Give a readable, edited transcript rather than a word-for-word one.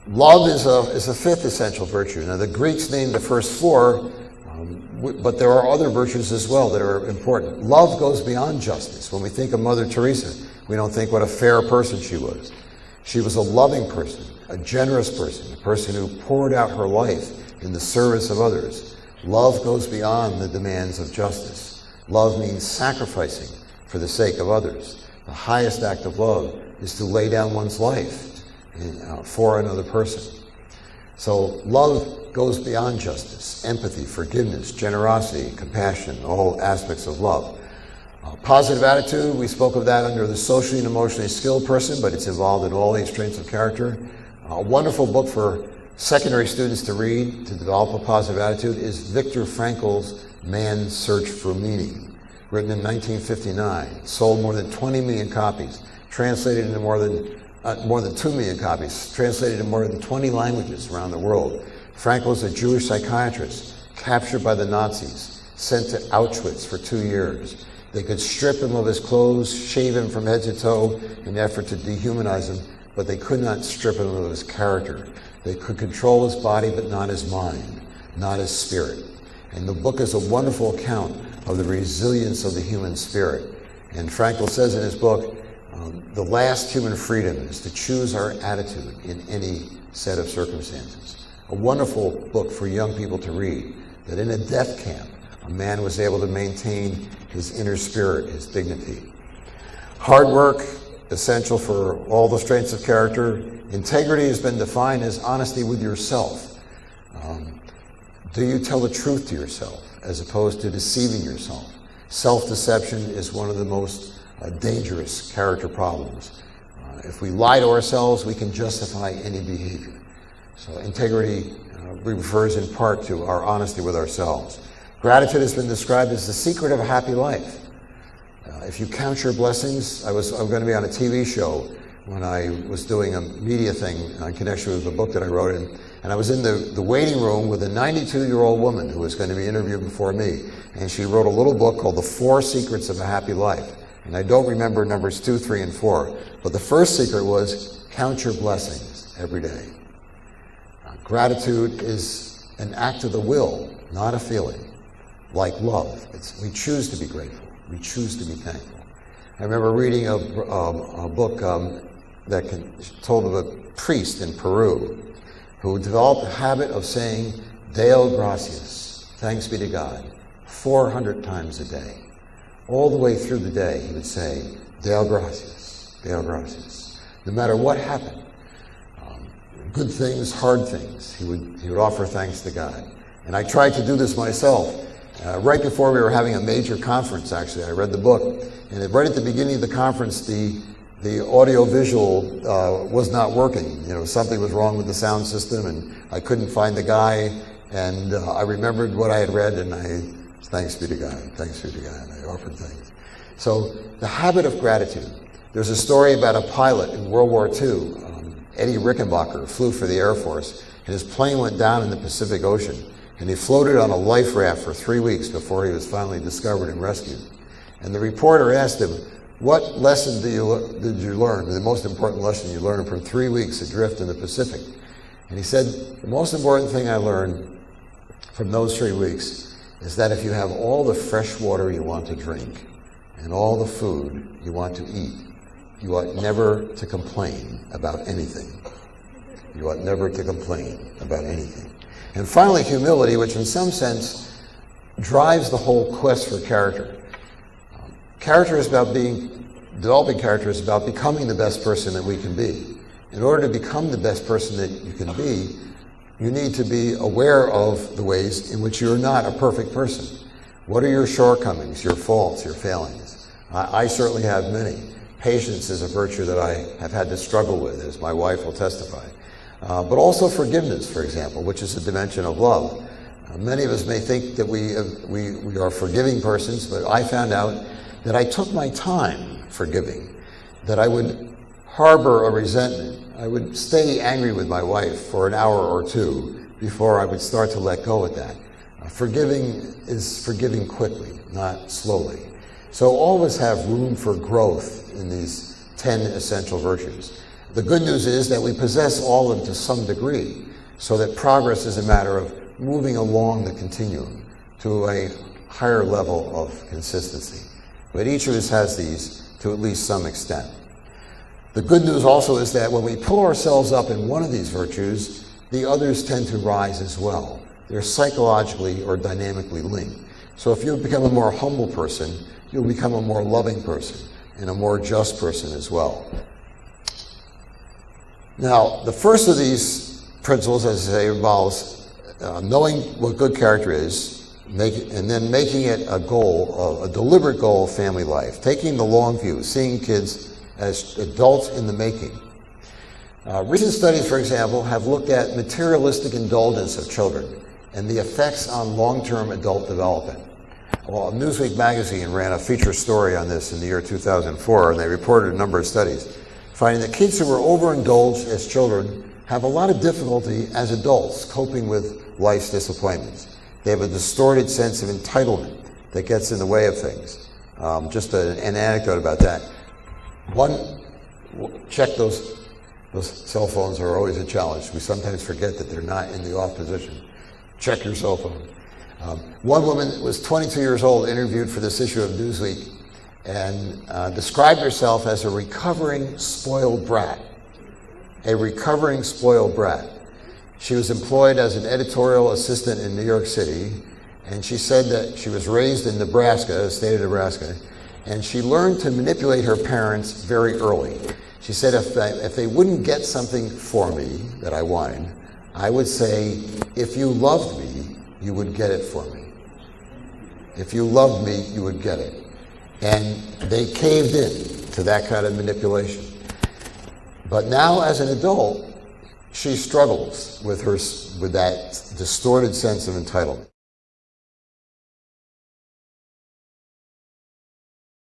Love is a fifth essential virtue. Now, the Greeks named the first four, but there are other virtues as well that are important. Love goes beyond justice. When we think of Mother Teresa, we don't think what a fair person she was. She was a loving person, a generous person, a person who poured out her life in the service of others. Love goes beyond the demands of justice. Love means sacrificing for the sake of others. The highest act of love is to lay down one's life for another person. So love goes beyond justice, empathy, forgiveness, generosity, compassion, all aspects of love. Positive attitude, we spoke of that under the socially and emotionally skilled person, but it's involved in all these traits of character. A wonderful book for secondary students to read to develop a positive attitude is Viktor Frankl's Man's Search for Meaning, written in 1959, sold more than 20 million copies, translated into more than 2 million copies, translated in more than 20 languages around the world. Frankl was a Jewish psychiatrist, captured by the Nazis, sent to Auschwitz for 2 years. They could strip him of his clothes, shave him from head to toe in an effort to dehumanize him, but they could not strip him of his character. They could control his body, but not his mind, not his spirit. And the book is a wonderful account of the resilience of the human spirit. And Frankl says in his book, the last human freedom is to choose our attitude in any set of circumstances. A wonderful book for young people to read, that in a death camp, a man was able to maintain his inner spirit, his dignity. Hard work, essential for all the strengths of character. Integrity has been defined as honesty with yourself. Do you tell the truth to yourself as opposed to deceiving yourself? Self-deception is one of the most dangerous character problems. If we lie to ourselves, we can justify any behavior. So integrity refers in part to our honesty with ourselves. Gratitude has been described as the secret of a happy life. If you count your blessings, I'm going to be on a TV show when I was doing a media thing in connection with the book that I wrote, and I was in the waiting room with a 92-year-old woman who was going to be interviewed before me, and she wrote a little book called The 4 Secrets of a Happy Life. And I don't remember numbers 2, 3, and 4, but the first secret was count your blessings every day. Gratitude is an act of the will, not a feeling. Like love, we choose to be grateful. We choose to be thankful. I remember reading a book that told of a priest in Peru who developed the habit of saying Deo gracias, thanks be to God, 400 times a day. All the way through the day, he would say, Deo gracias, Deo gracias. No matter what happened, good things, hard things, he would offer thanks to God. And I tried to do this myself. Right before we were having a major conference, actually, I read the book, and right at the beginning of the conference, the audio-visual was not working. Something was wrong with the sound system, and I couldn't find the guy, and I remembered what I had read, and thanks be to God, thanks be to God, I offered thanks. So the habit of gratitude. There's a story about a pilot in World War II, Eddie Rickenbacker, flew for the Air Force, and his plane went down in the Pacific Ocean. And he floated on a life raft for 3 weeks before he was finally discovered and rescued. And the reporter asked him, what lesson did you learn, the most important lesson you learned from 3 weeks adrift in the Pacific? And he said, the most important thing I learned from those 3 weeks is that if you have all the fresh water you want to drink and all the food you want to eat, you ought never to complain about anything. You ought never to complain about anything. And finally, humility, which in some sense drives the whole quest for character. Developing character is about becoming the best person that we can be. In order to become the best person that you can be, you need to be aware of the ways in which you're not a perfect person. What are your shortcomings, your faults, your failings? I certainly have many. Patience is a virtue that I have had to struggle with, as my wife will testify. But also forgiveness, for example, which is a dimension of love. Many of us may think that we are forgiving persons, but I found out that I took my time forgiving, that I would harbor a resentment. I would stay angry with my wife for an hour or two before I would start to let go of that. Forgiving is forgiving quickly, not slowly. So always have room for growth in these 10 essential virtues. The good news is that we possess all of them to some degree, so that progress is a matter of moving along the continuum to a higher level of consistency. But each of us has these to at least some extent. The good news also is that when we pull ourselves up in one of these virtues, the others tend to rise as well. They're psychologically or dynamically linked. So if you become a more humble person, you'll become a more loving person and a more just person as well. Now, the first of these principles, as I say, involves knowing what good character is, and then making it a goal, a deliberate goal of family life, taking the long view, seeing kids as adults in the making. Recent studies, for example, have looked at materialistic indulgence of children and the effects on long-term adult development. Well, Newsweek magazine ran a feature story on this in the year 2004, and they reported a number of studies, finding that kids who were overindulged as children have a lot of difficulty as adults coping with life's disappointments. They have a distorted sense of entitlement that gets in the way of things. Just an anecdote about that. Check those cell phones are always a challenge. We sometimes forget that they're not in the off position. Check your cell phone. One woman was 22 years old, interviewed for this issue of Newsweek, and described herself as a recovering spoiled brat. A recovering spoiled brat. She was employed as an editorial assistant in New York City, and she said that she was raised in Nebraska, the state of Nebraska, and she learned to manipulate her parents very early. She said if they wouldn't get something for me that I wanted, I would say, if you loved me, you would get it for me. If you loved me, you would get it. And they caved in to that kind of manipulation. But now, as an adult, she struggles with that distorted sense of entitlement.